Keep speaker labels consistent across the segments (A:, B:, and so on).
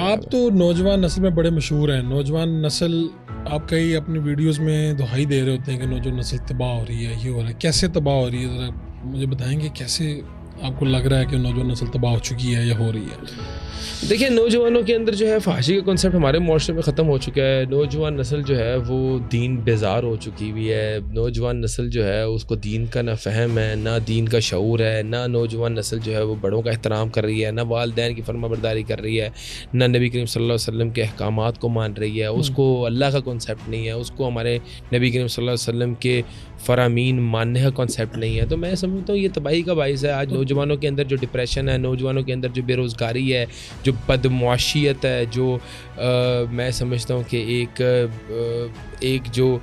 A: آپ تو نوجوان نسل میں بڑے مشہور ہیں. نوجوان نسل آپ کئی اپنی ویڈیوز میں دہائی دے رہے ہوتے ہیں کہ نوجوان نسل تباہ ہو رہی ہے, یہ ہو رہا ہے. کیسے تباہ ہو رہی ہے, ذرا مجھے بتائیں گے کیسے آپ کو لگ رہا ہے کہ نوجوان نسل تباہ ہو چکی ہے یا ہو رہی ہے؟
B: دیکھیں نوجوانوں کے اندر جو ہے فحاشی کا کنسیپٹ ہمارے معاشرے میں ختم ہو چکا ہے. نوجوان نسل جو ہے وہ دین بیزار ہو چکی ہوئی ہے. نوجوان نسل جو ہے اس کو دین کا نہ فہم ہے, نہ دین کا شعور ہے. نہ نوجوان نسل جو ہے وہ بڑوں کا احترام کر رہی ہے, نہ والدین کی فرما برداری کر رہی ہے, نہ نبی کریم صلی اللہ علیہ وسلم کے احکامات کو مان رہی ہے. اس کو اللہ کا کنسیپٹ نہیں ہے, اس کو ہمارے نبی کریم صلی اللہ علیہ وسلم کے فرامین ماننے کا کنسیپٹ نہیں ہے. تو میں سمجھتا ہوں یہ تباہی کا باعث ہے. آج نوجوانوں کے اندر جو ڈپریشن ہے, نوجوانوں کے اندر جو بے روزگاری ہے, جو بدمعاشیت ہے, جو میں سمجھتا ہوں کہ ایک جو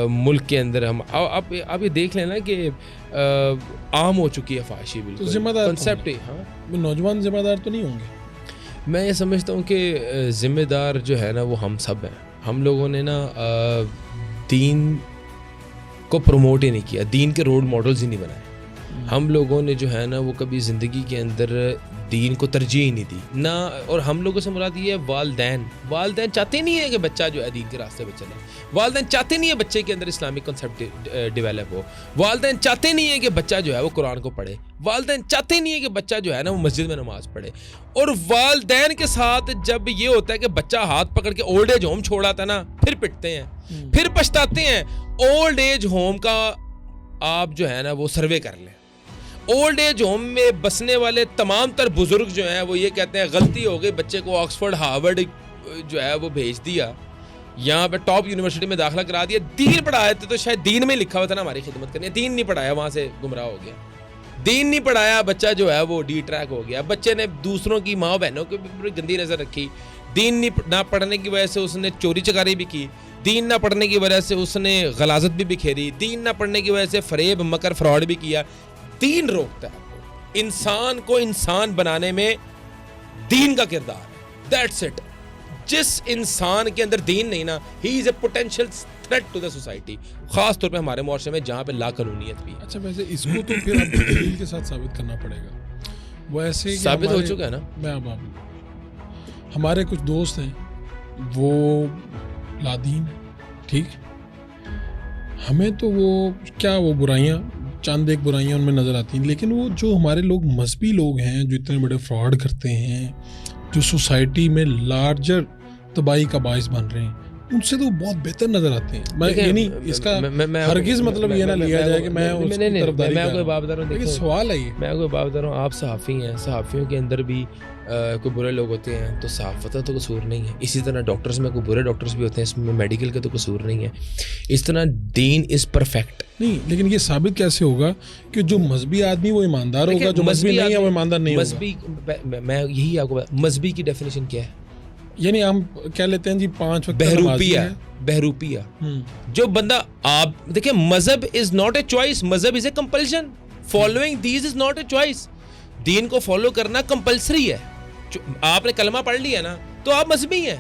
B: ملک کے اندر ہم آپ یہ دیکھ لیں نا کہ عام ہو چکی ہے فحاشی. بالکل
A: ذمہ دار
B: کنسیپٹ. ہاں
A: نوجوان ذمہ دار تو نہیں ہوں گے؟
B: میں یہ سمجھتا ہوں کہ ذمہ دار جو ہے نا وہ ہم سب ہیں. ہم لوگوں نے نا دین کو پروموٹ ہی نہیں کیا, دین کے رول ماڈلز ہی نہیں بنائے. ہم لوگوں نے جو ہے نا وہ کبھی زندگی کے اندر دین کو ترجیح ہی نہیں دی نہ. اور ہم لوگوں سے مراد یہ ہے والدین چاہتے نہیں ہیں کہ بچہ جو ہے دین کے راستے پہ چلے. والدین چاہتے نہیں ہیں بچے کے اندر اسلامک کنسیپٹ ڈیولپ ہو. والدین چاہتے نہیں ہیں کہ بچہ جو ہے وہ قرآن کو پڑھے. والدین چاہتے نہیں ہیں کہ بچہ جو ہے نا وہ مسجد میں نماز پڑھے. اور والدین کے ساتھ جب یہ ہوتا ہے کہ بچہ ہاتھ پکڑ کے اولڈ ایج ہوم چھوڑ آتا ہے نا, پھر پٹتے ہیں, پھر پچھتاتے ہیں. اولڈ ایج ہوم کا آپ جو ہے نا وہ سروے کر لیں. اولڈ ایج ہوم میں بسنے والے تمام تر بزرگ جو ہیں وہ یہ کہتے ہیں غلطی ہو گئی, بچے کو آکسفورڈ ہارورڈ جو ہے وہ بھیج دیا, یہاں پہ ٹاپ یونیورسٹی میں داخلہ کرا دیا. دین پڑھایا تو شاید دین میں لکھا ہوا تھا نا ہماری خدمت کرنی ہے. دین نہیں پڑھایا, وہاں سے گمراہ ہو گیا. دین نہیں پڑھایا, بچہ جو ہے وہ ڈی ٹریک ہو گیا. بچے نے دوسروں کی ماں بہنوں کی بھی گندی نظر رکھی. دین نہ پڑھنے کی وجہ سے اس نے چوری چکاری بھی کی. دین نہ پڑھنے کی وجہ سے اس نے غلاظت بھی بکھیری. دین نہ پڑھنے کی وجہ سے فریب مکر فراڈ بھی کیا. دین روکتا ہے انسان کو انسان بنانے میں, دین کا کردار ہے. That's it. جس انسان کے اندر دین نہیں نا, ہی is a potential threat to the society, خاص طور پہ ہمارے معاشرے میں جہاں پہ لا قانونیت بھی ہے.
A: اچھا ویسے اس کو تو پھر آپ دلیل کے ساتھ ثابت کرنا پڑے گا. وہ ایسے
B: ثابت ہو چکا ہے نا.
A: میں اب ہمارے کچھ دوست ہیں وہ لادین, ٹھیک, ہمیں تو وہ کیا وہ برائیاں چند ایک برائیاں ان میں نظر آتی ہیں, لیکن وہ جو ہمارے لوگ مذہبی لوگ ہیں جو اتنے بڑے فراڈ کرتے ہیں, جو سوسائٹی میں لارجر تباہی کا باعث بن رہے ہیں, ان سے تو بہت بہتر نظر آتے ہیں. میں یعنی اس کا ہرگز مطلب یہ نہ لیا جائے کہ میں اس کی طرفداری کر رہا ہوں, لیکن سوال ہے یہ,
B: میں کوئی بات بتا رہا ہوں. آپ صحافی ہیں, صحافیوں کے اندر بھی کوئی برے لوگ ہوتے ہیں, تو صحافت کا تو قصور نہیں ہے. اسی طرح ڈاکٹرز میں کوئی برے ڈاکٹرز بھی ہوتے ہیں, اس میں میڈیکل کا تو قصور نہیں ہے. اس طرح دین از پرفیکٹ
A: نہیں, لیکن یہ ثابت کیسے ہوگا کہ جو مذہبی آدمی وہ ایماندار ہوگا, جو مذہبی نہیں ہے وہ ایماندار نہیں ہوگا؟
B: میں یہی آپ کو مذہبی کی ڈیفینیشن کیا ہے,
A: یعنی ہم کیا لیتے ہیں جی 5 وقت
B: بہروپیہ. جو بندہ, آپ دیکھیں مذہب از ناٹ اے چوائس, مذہب is a compulsion. Following these is not a choice. دین کو فالو کرنا کمپلسری ہے. آپ نے کلمہ پڑھ لیا نا تو آپ مذہبی ہیں.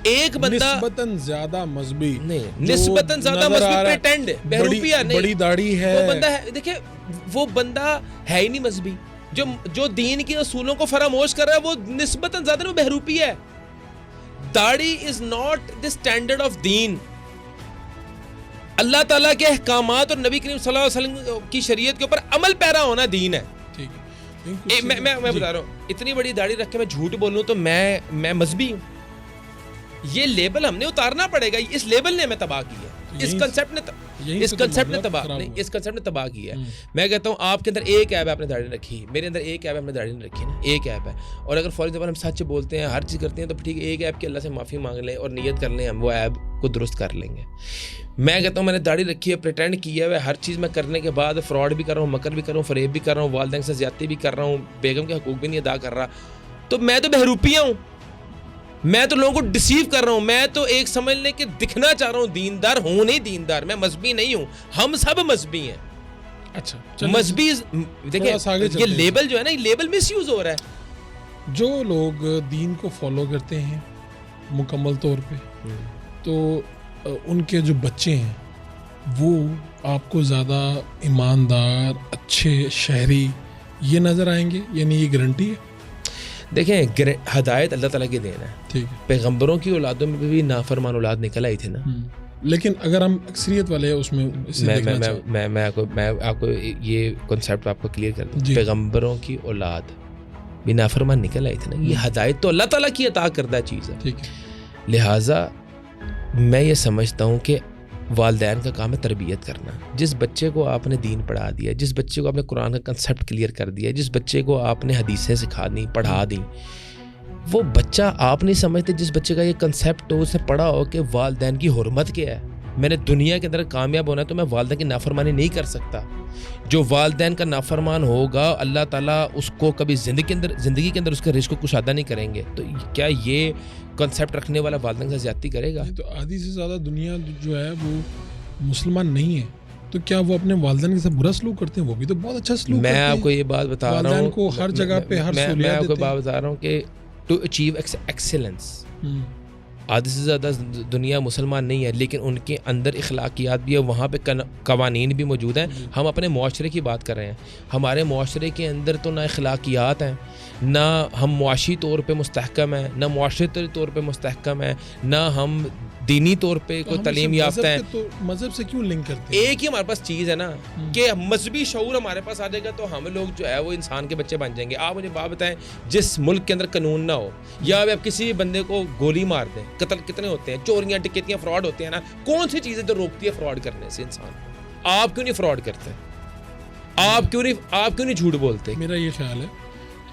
B: ایک بندہ
A: نسبتاً زیادہ مذہبی
B: نہیں, نسبتاً زیادہ مذہبی پریٹینڈ بہروپیہ نہیں,
A: بڑی داڑھی ہے,
B: وہ بندہ ہے, دیکھیں وہ بندہ ہے ہی نہیں مذہبی. جو دین کے اصولوں کو فراموش کر رہا ہے وہ نسبتاً زیادہ بہروپی ہے. داڑھی is not the standard of دین. اللہ تعالیٰ کے احکامات اور نبی کریم صلی اللہ علیہ وسلم کی شریعت کے اوپر عمل پیرا ہونا دین ہے. میں بتا رہا ہوں, اتنی بڑی داڑھی رکھ کے میں جھوٹ بولوں تو میں مذہبی ہوں. یہ لیبل ہم نے اتارنا پڑے گا. اس لیبل نے ہمیں تباہ کیا, اس کنسیپٹ نے تباہ کیا. میں کہتا ہوں آپ کے اندر ایک ایپ ہے آپ نے داڑھی رکھی, میرے اندر ایک ایپ ہے ہم نے داڑھی نہیں رکھی نا, ایک ایپ ہے. اور اگر فار ایگزامپل ہم سچ بولتے ہیں, ہر چیز کرتے ہیں, تو ٹھیک ہے ایک ایپ کی اللہ سے معافی مانگ لیں اور نیت کر لیں, ہم وہ ایپ کو درست کر لیں گے. میں کہتا ہوں میں نے داڑھی رکھی ہے, پریٹینڈ کیا ہے, ہر چیز میں کرنے کے بعد فراڈ بھی کر رہا ہوں, مکر بھی کر رہا ہوں, فریب بھی کر رہا ہوں, والدین سے زیادتی بھی کر رہا ہوں, بیگم کے حقوق بھی نہیں ادا کر رہا, تو میں تو بہروپیہ ہوں. میں تو لوگوں کو ڈسیو کر رہا ہوں. میں تو ایک سمجھ لیں کہ دکھنا چاہ رہا ہوں دیندار ہوں, نہیں دیندار, میں مذہبی نہیں ہوں. ہم سب مذہبی ہیں.
A: اچھا
B: مذہبی دیکھیں یہ لیبل جو ہے نا, یہ لیبل مس یوز ہو رہا ہے.
A: جو لوگ دین کو فالو کرتے ہیں مکمل طور پہ, تو ان کے جو بچے ہیں وہ آپ کو زیادہ ایماندار, اچھے شہری یہ نظر آئیں گے, یعنی یہ گارنٹی ہے.
B: دیکھیں ہدایت اللہ تعالیٰ کی دین ہے.
A: ٹھیک ہے.
B: پیغمبروں کی اولادوں میں بھی نافرمان اولاد نکل آئی تھی نا.
A: لیکن اگر ہم اکثریت والے اس میں
B: میں آپ کو یہ کنسیپٹ آپ کو کلیئر کر دوں. پیغمبروں کی اولاد بھی نافرمان نکل آئی تھی نا. یہ ہدایت تو اللہ تعالیٰ کی عطا کردہ چیز ہے.
A: ٹھیک ہے.
B: لہٰذا میں یہ سمجھتا ہوں کہ والدین کا کام ہے تربیت کرنا. جس بچے کو آپ نے دین پڑھا دیا, جس بچے کو آپ نے قرآن کا کنسیپٹ کلیئر کر دیا, جس بچے کو آپ نے حدیثیں سکھا دیں, پڑھا دیں, وہ بچہ آپ نہیں سمجھتے جس بچے کا یہ کنسیپٹ ہو, اس نے پڑھا ہو کہ والدین کی حرمت کیا ہے. میں نے دنیا کے اندر کامیاب ہونا ہے تو میں والدین کی نافرمانی نہیں کر سکتا. جو والدین کا نافرمان ہوگا اللہ تعالیٰ اس کو کبھی زندگی کے اندر اس کے رزق کو کشادہ نہیں کریں گے. تو کیا یہ کنسیپٹ رکھنے والا والدین کا زیادتی کرے گا؟
A: تو آدھی سے زیادہ دنیا جو ہے وہ مسلمان نہیں ہے, تو کیا وہ اپنے والدین کے ساتھ برا سلوک کرتے ہیں؟ وہ بھی تو بہت اچھا سلوک کرتے ہیں.
B: میں آپ کو یہ بات بتا رہا ہوں,
A: والدین کو ہر جگہ پہ ہر سہولیات دیتے ہیں.
B: میں آپ کو بات بتا رہا ہوں کہ ٹو اچیو ایکسیلنس, آدھی سے زیادہ دنیا مسلمان نہیں ہے لیکن ان کے اندر اخلاقیات بھی ہے, وہاں پہ قوانین بھی موجود ہیں. ہم اپنے معاشرے کی بات کر رہے ہیں. ہمارے معاشرے کے اندر تو نہ اخلاقیات ہیں, نہ ہم معاشی طور پہ مستحکم ہیں, نہ معاشرتی طور پہ مستحکم ہیں, نہ ہم دینی طور پہ کوئی تعلیم یافتہ ہیں.
A: تو مذہب سے کیوں لنک کرتے ہیں؟
B: ایک ہی ہمارے پاس چیز ہے نا کہ مذہبی شعور ہمارے پاس آ جائے گا تو ہم لوگ جو ہے وہ انسان کے بچے بن جائیں گے. آپ مجھے بات بتائیں, جس ملک کے اندر قانون نہ ہو, یا آپ کسی بھی بندے کو گولی مار دیں, قتل کتنے ہوتے ہیں, چوریاں ڈکیتیاں فراڈ ہوتے ہیں نا, کون سی چیزیں تو روکتی ہے فراڈ کرنے سے انسان؟ آپ کیوں نہیں فراڈ کرتے؟ آپ کیوں نہیں جھوٹ بولتے؟
A: میرا یہ خیال ہے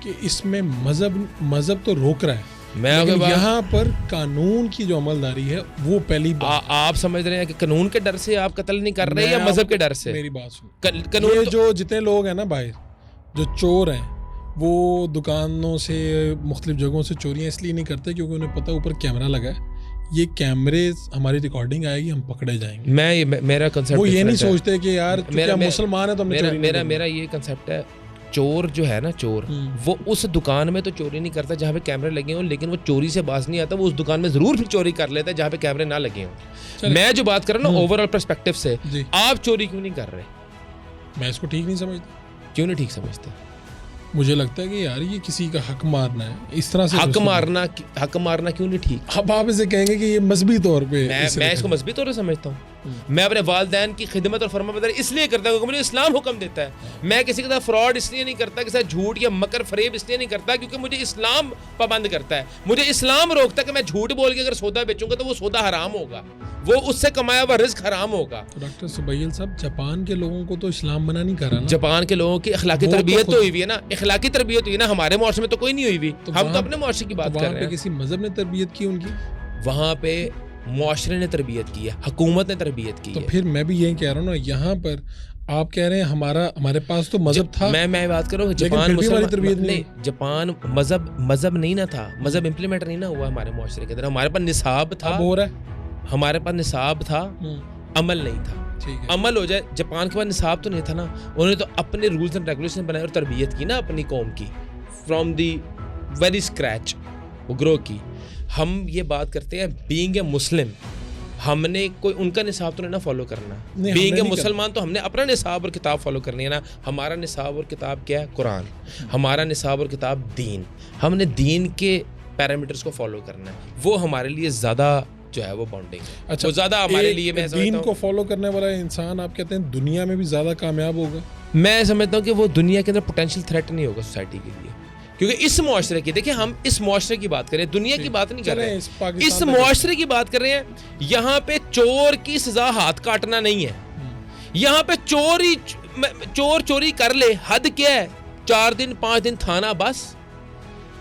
A: کہ اس میں مذہب تو روک رہا ہے,
B: لیکن
A: یہاں پر قانون کی جو عملداری ہے وہ پہلی بات.
B: آپ سمجھ رہے ہیں کہ قانون کے ڈر سے آپ قتل نہیں کر رہے یا مذہب کے ڈر سے؟
A: میری بات سن,
B: قانون
A: جو جتنے لوگ ہیں نا باہر جو چور ہیں وہ دکانوں سے مختلف جگہوں سے چوریاں اس لیے نہیں کرتے کیونکہ انہیں پتہ اوپر کیمرہ لگا ہے, یہ کیمرے ہماری ریکارڈنگ آئے گی, ہم پکڑے جائیں گے.
B: میرا کنسیپٹ
A: وہ یہ نہیں سوچتے کہ یار کیا مسلمان ہے تو
B: میرا یہ کنسیپٹ ہے, چور جو ہے نا, چور وہ اس دکان میں تو چوری نہیں کرتا جہاں پہ کیمرے لگے ہوں, لیکن وہ چوری سے باز نہیں آتا, وہ اس دکان میں ضرور پھر چوری کر لیتا ہے جہاں پہ کیمرے نہ لگے ہوں. میں جو بات کر رہا ہوں نا اوور آل پرسپیکٹو سے, آپ چوری کیوں نہیں کر رہے؟
A: میں اس کو ٹھیک نہیں سمجھتا.
B: کیوں نہیں ٹھیک سمجھتے؟
A: مجھے لگتا ہے کہ یار یہ کسی کا حق مارنا ہے, اس طرح سے
B: حق مارنا کیوں نہیں ٹھیک؟
A: اب آپ اسے کہیں گے کہ یہ مذہبی طور پہ,
B: میں اس کو مذہبی طور پہ سمجھتا ہوں. میں اپنے والدین کی خدمت اور فرما برداری اس لیے کرتا ہوں کیونکہ مجھے اسلام حکم دیتا ہے. میں کسی کے ساتھ فراڈ اس لیے نہیں کرتا, کسی ساتھ جھوٹ یا مکر فریب اس لیے نہیں کرتا کیونکہ مجھے اسلام پابند کرتا ہے. مجھے اسلام روکتا ہے کہ میں جھوٹ بول کے اگر سودا بیچوں گا تو وہ سودا حرام ہوگا, وہ اس سے کمایا ہوا رزق حرام ہوگا.
A: ڈاکٹر سبیل صاحب, جاپان کے لوگوں کو تو اسلام منع نہیں کر رہا نا.
B: جاپان کے لوگوں کی اخلاقی تربیت تو ہوئی ہوئی ہے نا, اخلاقی تربیت ہوئی ہے نا, ہمارے معاشرے میں تو کوئی نہیں ہوئی ہوئی. ہم تو اپنے معاشرے کی بات کر رہے ہیں.
A: کسی مذہب نے تربیت کی ان کی؟
B: وہاں پہ معاشرے نے تربیت کی ہے, حکومت نے تربیت کی ہے.
A: تو پھر میں بھی یہی کہہ رہا ہوں نا, یہاں پر آپ کہہ رہے ہیں ہمارے پاس تو مذہب تھا.
B: میں بات کروں جاپان نہیں, جاپان مذہب نہیں نہ تھا, مذہب امپلیمنٹ نہیں نہ ہوا ہمارے معاشرے کے اندر. ہمارے پاس نصاب تھا,
A: ہو رہا ہے,
B: ہمارے پاس نصاب تھا, عمل نہیں تھا. عمل ہو جائے, جاپان کے پاس نصاب تو نہیں تھا نا, انہوں نے تو اپنے رولز اینڈ ریگولیشن بنائے اور تربیت کی نا اپنی قوم کی, فرام دی ویری اسکریچ وہ گرو کی. ہم یہ بات کرتے ہیں بینگ اے مسلم, ہم نے کوئی ان کا نصاب تو نہیں نا فالو کرنا. بینگ اے مسلمان تو ہم نے اپنا نصاب اور کتاب فالو کرنی ہے نا. ہمارا نصاب اور کتاب کیا ہے؟ قرآن. ہمارا نصاب اور کتاب دین. ہم نے دین کے پیرامیٹرز کو فالو کرنا ہے, وہ ہمارے لیے زیادہ جو ہے وہ باؤنڈنگ ہے.
A: اچھا,
B: وہ زیادہ ہمارے لیے, میں
A: دین کو فالو کرنے والا انسان آپ کہتے ہیں دنیا میں بھی زیادہ کامیاب ہوگا؟
B: میں سمجھتا ہوں کہ وہ دنیا کے اندر پوٹینشیل تھریٹ نہیں ہوگا سوسائٹی کے لیے, کیونکہ اس معاشرے کی, دیکھیں ہم اس معاشرے کی بات کریں, دنیا کی بات نہیں کر رہے ہیں, اس معاشرے کی بات کر رہے ہیں. یہاں پہ چور کی سزا ہاتھ کاٹنا نہیں ہے. یہاں پہ چور چوری کر لے, حد کیا ہے, 4 دن 5 دن تھانہ بس.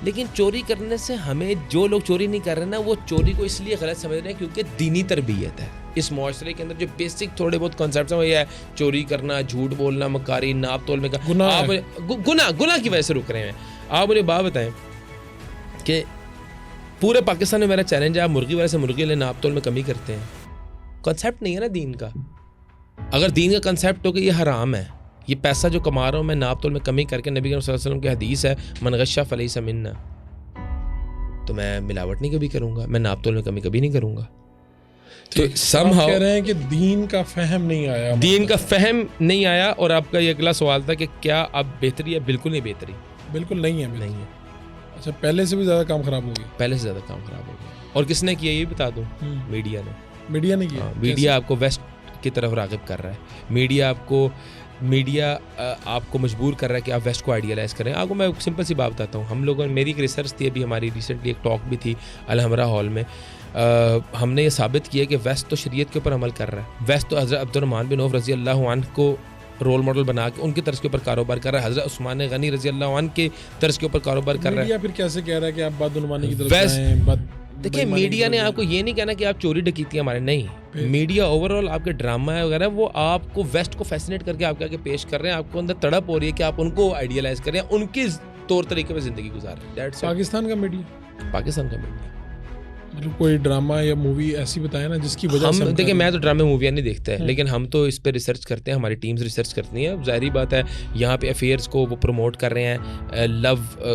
B: لیکن چوری کرنے سے ہمیں, جو لوگ چوری نہیں کر رہے نا, وہ چوری کو اس لیے غلط سمجھ رہے ہیں کیونکہ دینی تربیت ہے. اس معاشرے کے اندر جو بیسک تھوڑے بہت کانسیپٹس ہیں وہ یہ ہے, چوری کرنا, جھوٹ بولنا, مکاری, ناپ تول میں گناہ کی وجہ سے رک رہے ہیں. آپ مجھے بات بتائیں کہ پورے پاکستان میں میرا چیلنج ہے, آپ مرغی والے سے مرغی لے, ناپ تول میں کمی کرتے ہیں. کنسیپٹ نہیں ہے نا دین کا. اگر دین کا کنسیپٹ ہو کہ یہ حرام ہے, یہ پیسہ جو کما رہا ہوں میں ناپ تول میں کمی کر کے, نبی صلی اللہ علیہ وسلم کی حدیث ہے من غش فلیس منا, تو میں ملاوٹ نہیں کبھی کروں گا, میں ناپ تول میں کمی کبھی نہیں کروں گا. تو
A: somehow کہہ رہے ہیں کہ دین کا فہم نہیں آیا,
B: دین کا فہم نہیں آیا. اور آپ کا یہ اگلا سوال تھا کہ کیا اب بہتری ہے؟ بالکل نہیں بہتری,
A: بالکل نہیں ہے,
B: نہیں ہے.
A: اچھا پہلے سے بھی زیادہ کام خراب ہو گیا.
B: پہلے سے زیادہ کام خراب ہو گیا. اور کس نے کیا یہ بتا دوں, میڈیا نے.
A: میڈیا نے کیا.
B: میڈیا آپ کو ویسٹ کی طرف راغب کر رہا ہے. میڈیا آپ کو مجبور کر رہا ہے کہ آپ ویسٹ کو آئیڈیالائز کریں. آپ کو میں سمپل سی بات بتاتا ہوں. ہم لوگوں نے, میری ایک ریسرچ تھی ابھی ہماری ریسنٹلی ایک ٹاک بھی تھی الحمرہ ہال میں, ہم نے یہ ثابت کیا کہ ویسٹ تو شریعت کے اوپر عمل کر رہا ہے. ویسٹ تو حضرت عبد الرحمن بن عوف رضی اللہ عنہ کو رول ماڈل بنا کے ان کے طرز کے اوپر کاروبار کر رہا ہے. حضرت عثمان غنی رضی اللہ عنہ کے طرز کے اوپر کاروبار کر رہا ہے.
A: میڈیا پھر کیسے کہہ رہا ہے کہ آپ بدعنوانی کی طرف جائیں.
B: دیکھیں میڈیا نے آپ کو یہ نہیں کہنا کہ آپ چوری ڈکیتی ہمارے, نہیں. میڈیا اوور آل آپ کے ڈرامہ ہے وغیرہ وہ آپ کو ویسٹ کو فیسنیٹ کر کے آپ کے آگے پیش کر رہے ہیں. آپ کو اندر تڑپ ہو رہی ہے کہ آپ ان کو آئیڈیالائز کریں, ان کے طور طریقے پہ زندگی گزاریں.
A: پاکستان کا میڈیا مطلب کوئی ڈرامہ یا مووی ایسی بتائے نا جس کی وجہ سے.
B: دیکھیں میں تو ڈرامے موویاں نہیں دیکھتا ہے, لیکن ہم تو اس پہ ریسرچ کرتے ہیں, ہماری ٹیمز ریسرچ کرتی ہیں. ظاہری بات ہے یہاں پہ افیئرس کو وہ پروموٹ کر رہے ہیں, لو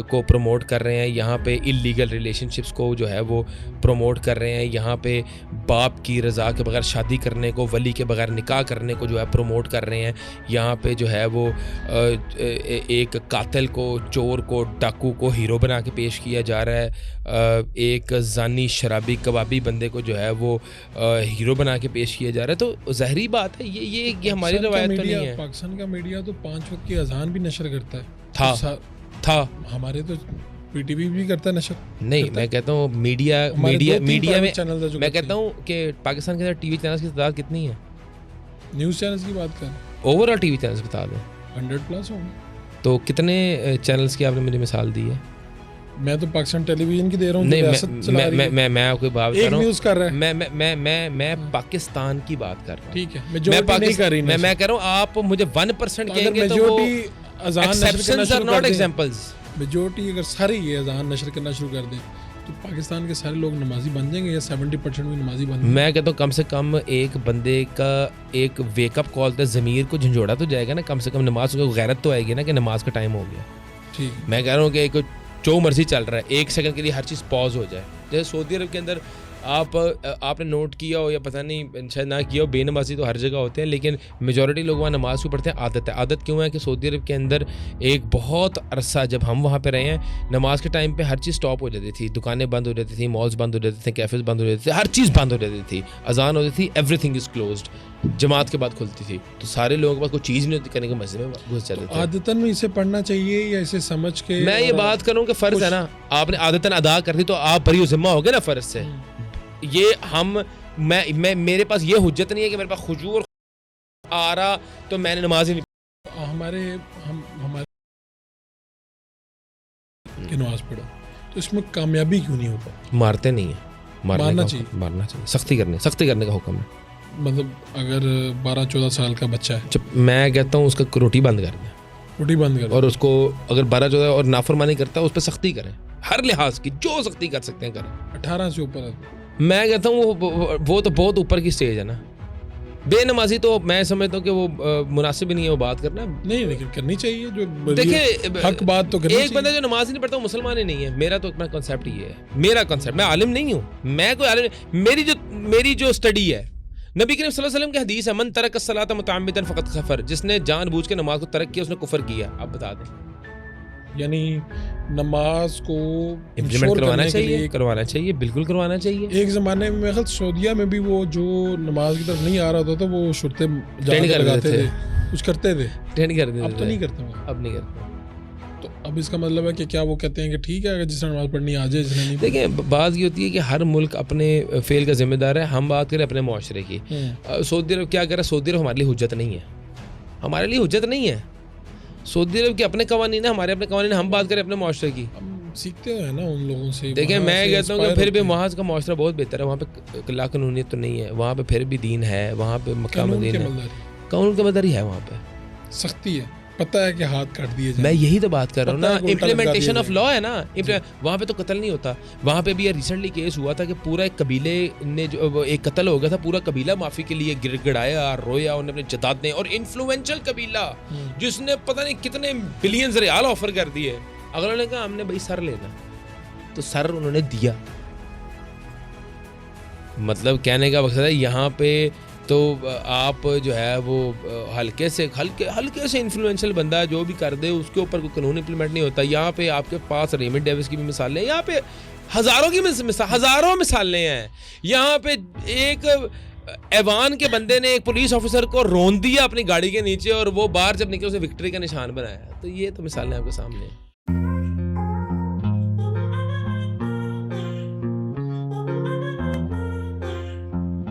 B: کو پروموٹ کر رہے ہیں, یہاں پہ انلیگل ریلیشن شپس کو جو ہے وہ پروموٹ کر رہے ہیں, یہاں پہ باپ کی رضا کے بغیر شادی کرنے کو, ولی کے بغیر نکاح کرنے کو جو ہے پروموٹ کر رہے ہیں. یہاں پہ جو ہے وہ ایک قاتل کو, چور کو, ڈاکو کو ہیرو بنا کے پیش کیا جا رہا ہے. ایک زانی شرابی کبابی بندے کو جو ہے وہ ہیرو بنا کے پیش کیا جا رہا ہے. تو ظاہری بات ہے یہ ہماری روایت تو نہیں ہے.
A: پاکستان کا میڈیا تو 5 وقت کی اذان بھی نشر کرتا ہے.
B: تھا
A: ہمارے تو پی ٹی وی بھی کرتا ہے نشر.
B: نہیں میں کہتا ہوں میڈیا میں میں کہتا ہوں کہ پاکستان کے اندر ٹی وی چینلز کی تعداد کتنی ہے.
A: نیوز چینلز کی بات کریں,
B: over all T V channels بتا دیں
A: 100+ ہوں گے.
B: تو کتنے چینلز کی آپ نے مجھے مثال دی ہے.
A: میں تو پاکستان ٹیلی ویژن کی دے رہا ہوں.
B: میں آپ کو بات کر رہا ہوں,
A: نیوز کر رہا ہے.
B: میں پاکستان کی بات کر رہا ہوں.
A: ٹھیک ہے میں
B: کہہ رہا ہوں آپ مجھے 1% کہیں گے تو وہ exceptions are not examples.
A: Majority اگر سارے یہ اذان نشر کرنا شروع کر دیں تو پاکستان کے سارے لوگ نمازی بن جائیں گے یا 70% بھی نمازی بن جائیں گے.
B: میں کہتا ہوں کم سے کم ایک بندے کا ایک ویک اپ کال تھا, ضمیر کو جھنجھوڑا تو جائے گا نا, کم سے کم نماز کو غیرت تو آئے گی نا کہ نماز کا ٹائم ہو گیا.
A: ٹھیک
B: میں کہہ رہا ہوں کہ ایک جو مرضی چل رہا ہے 1 سیکنڈ کے لیے ہر چیز پاز ہو جائے. جیسے سعودی عرب کے اندر آپ نے نوٹ کیا ہو یا پتہ نہیں شاید نہ کیا ہو, بے نمازی تو ہر جگہ ہوتے ہیں, لیکن میجورٹی لوگ وہاں نماز کو پڑھتے ہیں. عادت کیوں ہے کہ سعودی عرب کے اندر ایک بہت عرصہ جب ہم وہاں پہ رہے ہیں, نماز کے ٹائم پہ ہر چیز اسٹاپ ہو جاتی تھی, دکانیں بند ہو جاتی تھیں, مالز بند ہو جاتے تھے, کیفیز بند ہو جاتے تھے, ہر چیز بند ہو جاتی تھی, اذان ہوتی تھی, ایوری تھنگ از کلوزڈ, جماعت کے بعد کھلتی تھی, تو سارے لوگوں کے پاس کوئی چیز نہیں ہوتی کرنے کے, مسجد میں گھس جاتے تھے.
A: عادتاً میں اسے پڑھنا چاہیے یا اسے سمجھ کے.
B: میں یہ بات کروں کہ فرض ہے نا, آپ نے عادتاً ادا کر دی تو آپ بری ذمہ ہو گئے نا فرض سے. یہ میں میرے پاس یہ حجت نہیں ہے کہ میرے پاس خضوع آ رہا تو میں نے نماز ہی نہیں.
A: ہمارے نماز پڑھو تو اس میں کامیابی کیوں نہیں ہوتا.
B: مارتے نہیں ہیں, مارنا چاہیے, سختی کرنے کا حکم ہے.
A: مطلب اگر 12-14 سال کا بچہ ہے,
B: میں کہتا ہوں اس کا روٹی بند کر دیں, اور اس کو اگر 12-14 اور نافرمانی کرتا ہے اس پہ سختی کریں, ہر لحاظ کی جو سختی کر سکتے ہیں کریں.
A: 18 سے اوپر
B: میں کہتا ہوں وہ تو بہت اوپر کی سٹیج ہے نا. بے نمازی تو میں سمجھتا ہوں کہ وہ مناسب ہی نہیں ہے وہ بات کرنا.
A: نہیں لیکن کرنی چاہیے, جو
B: دیکھیں
A: حق بات تو کرنی چاہیے.
B: ایک بندہ جو نماز ہی نہیں پڑھتا وہ مسلمان ہی نہیں ہے. میرا تو اپنا کنسیپٹ یہ ہے, میرا کنسیپٹ. میں عالم نہیں ہوں, میں کوئی عالم نہیں. میری جو اسٹڈی ہے, نبی کریم صلی اللہ علیہ وسلم کی حدیث ہے, من ترک الصلاۃ متعمدا فقد کفر, جس نے جان بوجھ کے نماز کو ترک کیا اس نے کفر کیا. آپ بتا دیں.
A: یعنی نماز کو
B: امپلیمنٹ کروانا چاہیے, بالکل کروانا چاہیے.
A: ایک زمانے میں خیال سعودیہ میں بھی وہ جو نماز کی طرف نہیں آ رہا ہوتا تھا وہ شرطیں لگاتے تھے, کچھ کرتے تھے,
B: ٹریننگ کرتے تھے.
A: اب تو نہیں کرتے,
B: اب نہیں کرتے.
A: تو اب اس کا مطلب ہے کہ کیا وہ کہتے ہیں کہ ٹھیک ہے اگر جس نے نماز پڑھنی آ جائے, جس نے نہیں.
B: دیکھیں بات یہ ہوتی ہے کہ ہر ملک اپنے فعل کا ذمہ دار ہے. ہم بات کریں اپنے معاشرے کی. سعودی عرب کیا کر رہا ہے, سعودی عرب ہمارے لیے حجت نہیں ہے, ہمارے لیے حجت نہیں ہے. سعودی عرب کے اپنے قوانین ہیں, ہمارے اپنے قوانین. ہم بات کریں اپنے معاشرے کی,
A: سیکھتے ہیں نا ان لوگوں سے.
B: دیکھیں میں کہتا ہوں کہ پھر بھی وہاں کا معاشرہ بہت بہتر ہے. وہاں پہ لا قانونیت تو نہیں ہے, وہاں پہ پھر بھی دین ہے, وہاں پہ مکہ مدینہ ہے, قانون کی مداری ہے, وہاں پہ سختی ہے.
A: پتہ ہے کہ ہاتھ کاٹ دیے جائیں.
B: میں یہی تو بات کر رہا ہوں نا, امپلیمنٹیشن آف لا ہے نا. وہاں پہ تو قتل نہیں ہوتا. وہاں پہ بھی ریسنٹلی کیس ہوا تھا کہ پورا ایک قبیلے نے جو ایک قتل ہو گیا تھا, پورا قبیلہ معافی کے لیے گڑ گڑایا, رویا, انہوں نے اپنے جداد نے, اور انفلوئنشل قبیلہ جس نے پتہ نہیں کتنے بلینز ریال آفر کر دیے. اگر نے کہا ہم نے بھائی سر لینا, تو سر انہوں نے دیا. مطلب کہنے کا مقصد ہے یہاں پہ تو آپ جو ہے وہ ہلکے سے انفلوئنشل بندہ جو بھی کر دے اس کے اوپر کوئی قانون امپلیمنٹ نہیں ہوتا. یہاں پہ آپ کے پاس ریمنڈ ڈیوس کی بھی مثالیں ہیں, یہاں پہ ہزاروں مثالیں ہیں. یہاں پہ ایک ایوان کے بندے نے ایک پولیس آفیسر کو رون دیا اپنی گاڑی کے نیچے اور وہ باہر جب نکلے اسے وکٹری کا نشان بنایا. تو یہ تو مثالیں آپ کے سامنے ہیں.